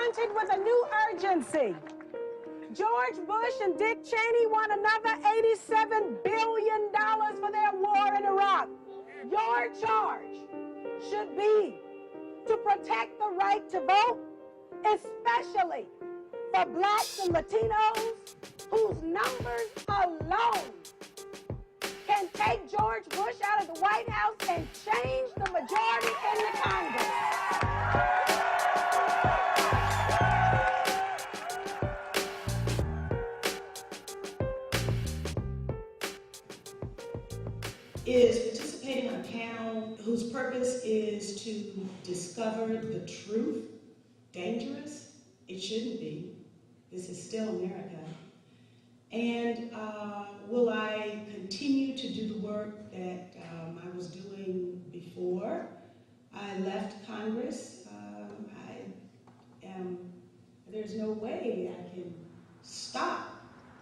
confronted with a new urgency. George Bush and Dick Cheney want another $87 billion for their war in Iraq. Your charge should be to protect the right to vote, especially for blacks and Latinos, whose numbers alone can take George Bush out of the White House and change the majority in the Congress. Is participating on a panel whose purpose is to discover the truth dangerous? It shouldn't be. This is still America. And will I continue to do the work that I was doing before I left Congress? There's no way I can stop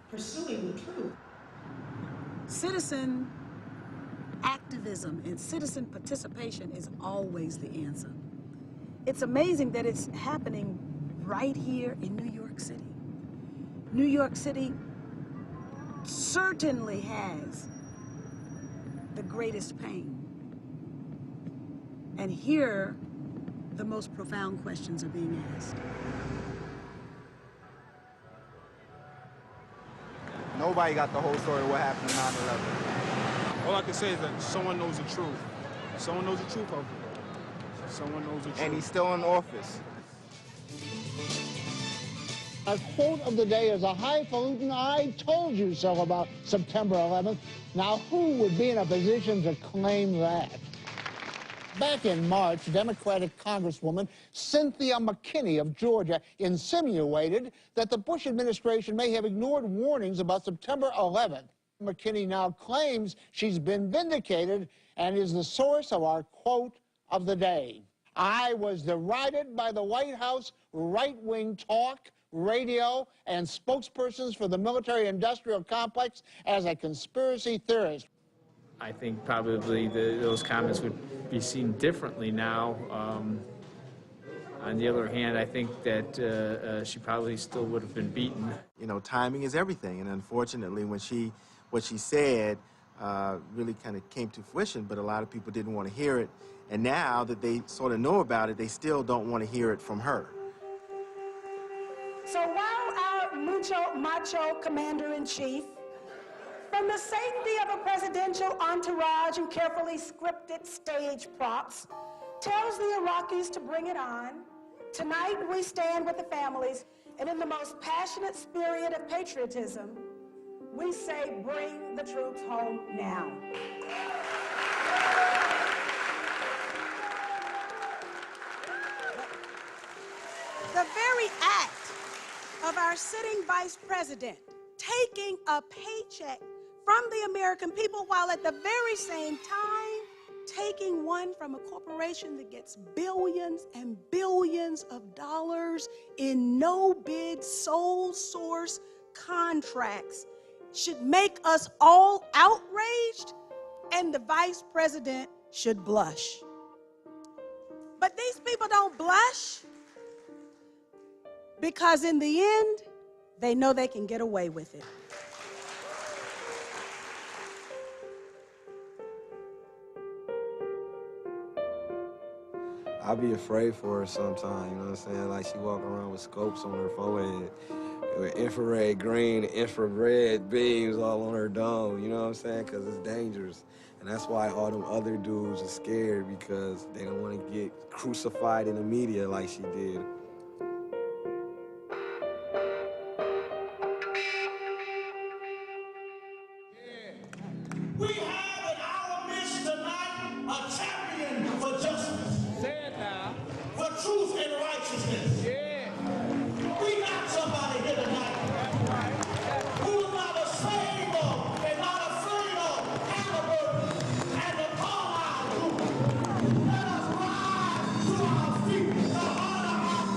pursuing the truth. Citizen activism and citizen participation is always the answer. It's amazing that it's happening right here in New York City. New York City certainly has the greatest pain. And here, the most profound questions are being asked. Nobody got the whole story of what happened in 9/11. All I can say is that someone knows the truth. Someone knows the truth of it. Someone knows the truth. And he's still in office. Our quote of the day is a highfalutin "I told you so" about September 11th. Now, who would be in a position to claim that? Back in March, Democratic Congresswoman Cynthia McKinney of Georgia insinuated that the Bush administration may have ignored warnings about September 11th. McKinney now claims she's been vindicated and is the source of our quote of the day. I was derided by the White House right-wing talk, radio, and spokespersons for the military-industrial complex as a conspiracy theorist. I think probably those comments would be seen differently now. On the other hand, I think that she probably still would have been beaten. You know, timing is everything, and unfortunately, what she said really kind of came to fruition, but a lot of people didn't want to hear it. And now that they sort of know about it, they still don't want to hear it from her. So while our macho commander-in-chief, from the safety of a presidential entourage and carefully scripted stage props, tells the Iraqis to bring it on, tonight we stand with the families, and in the most passionate spirit of patriotism, we say, bring the troops home now. The very act of our sitting vice president taking a paycheck from the American people while at the very same time taking one from a corporation that gets billions and billions of dollars in no-bid, sole source contracts should make us all outraged, and the vice president should blush. But these people don't blush because in the end, they know they can get away with it. I'll be afraid for her sometimes, you know what I'm saying? Like, she walking around with scopes on her forehead, with infrared green, infrared beams all on her dome, you know what I'm saying? Because it's dangerous. And that's why all them other dudes are scared, because they don't want to get crucified in the media like she did. We have in our midst tonight a champion for justice. Say it now. For truth and righteousness. Yeah. We got somebody here tonight who is not ashamed of and not afraid of Halliburton and the Carlisle group. Let us rise to our feet to honor our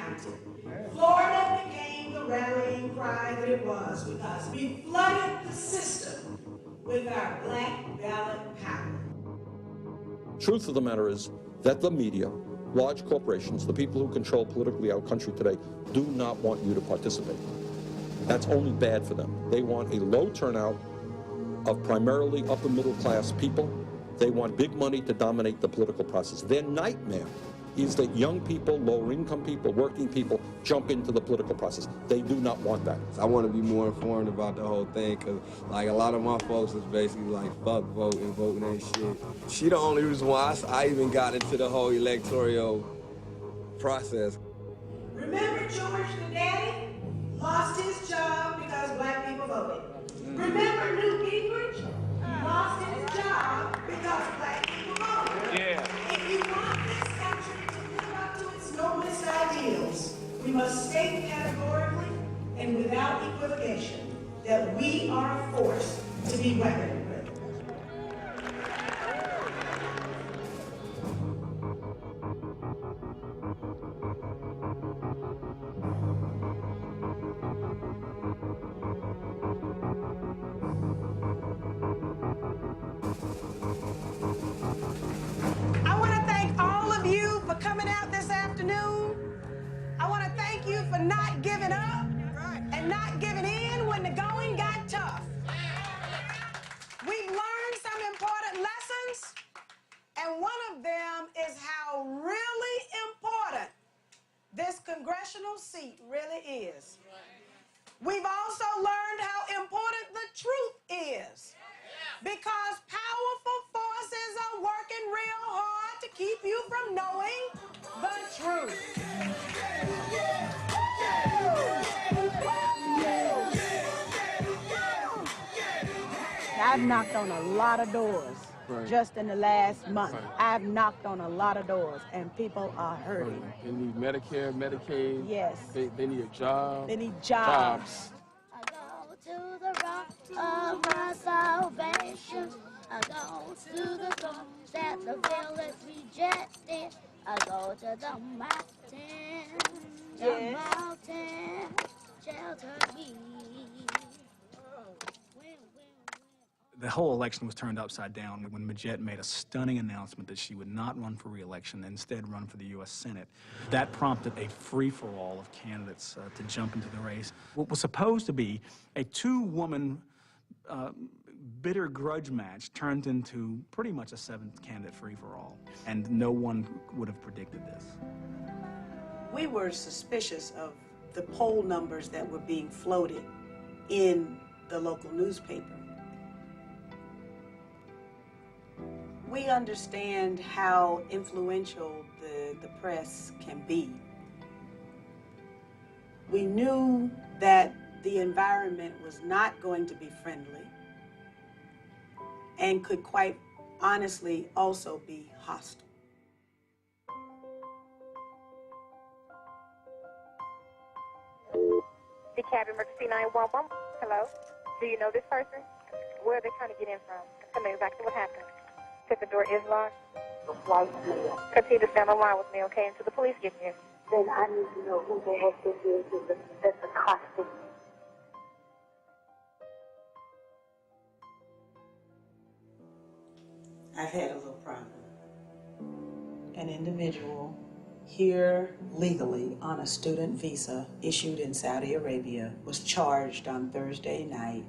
counted. Florida became the rallying cry that it was because we flooded the system with our black ballot power. Truth of the matter is that the media, large corporations, the people who control politically our country today, do not want you to participate. That's only bad for them. They want a low turnout of primarily upper middle class people. They want big money to dominate the political process. Their nightmare is that young people, lower income people, working people jump into the political process. They do not want that. I want to be more informed about the whole thing because, like, a lot of my folks is basically like, fuck voting ain't shit. She the only reason why I even got into the whole electoral process. Remember George the Daddy? Lost his job because black people voted. Remember Newt Gingrich? Lost his job because black people voted. Yeah. If you want this country to live up to its noblest ideals, we must state categorically and without equivocation that we are forced to be reckoned with. I want to thank all of you for coming out this afternoon. I want to thank you for not giving up and not giving in when the going got tough. We've learned some important lessons, and one of them is how really important this congressional seat really is. We've also learned how important the truth is, because powerful forces are working real hard to keep you from knowing the truth. I've knocked on a lot of doors just in the last month. I've knocked on a lot of doors, and people are hurting. They need Medicare, Medicaid. Yes. They need a job. They need jobs. I go to the rock of my salvation. I go to the throne that the village rejected. I go to the mountain. The mountain shelter me. The whole election was turned upside down when Majette made a stunning announcement that she would not run for re-election and instead run for the U.S. Senate. That prompted a free-for-all of candidates to jump into the race. What was supposed to be a two-woman bitter grudge match turned into pretty much a seven-candidate free-for-all, and no one would have predicted this. We were suspicious of the poll numbers that were being floated in the local newspaper. We understand how influential the press can be. We knew that the environment was not going to be friendly and could quite honestly also be hostile. DeKalb Emergency 911. Hello? Do you know this person? Where are they trying to get in from? Tell me exactly what happened. If the door is locked, the white male. continue to stand on line with me, okay, until the police get here. Then I need to know who the heck this is that's accosting me. I've had a little problem. An individual here legally on a student visa issued in Saudi Arabia was charged on Thursday night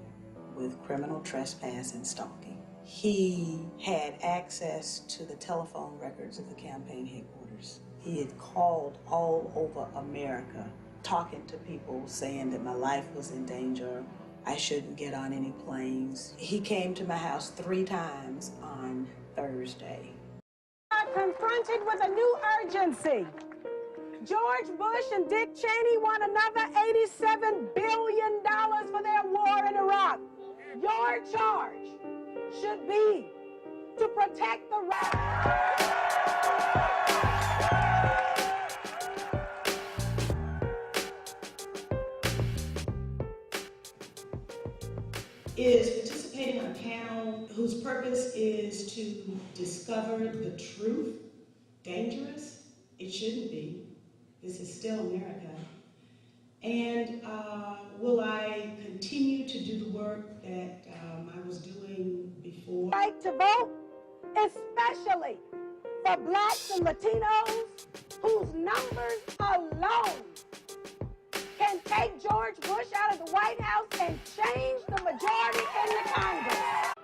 with criminal trespass and stalking. He had access to the telephone records of the campaign headquarters. He had called all over America, talking to people, saying that my life was in danger, I shouldn't get on any planes. He came to my house 3 times on Thursday. Confronted with a new urgency. George Bush and Dick Cheney want another $87 billion for their war in Iraq. Your charge should be to protect the right. Is participating on a panel whose purpose is to discover the truth dangerous? It shouldn't be. This is still America. And will I continue to do the work that I was doing before? Right to vote, especially for blacks and Latinos, whose numbers alone can take George Bush out of the White House and change the majority in the Congress.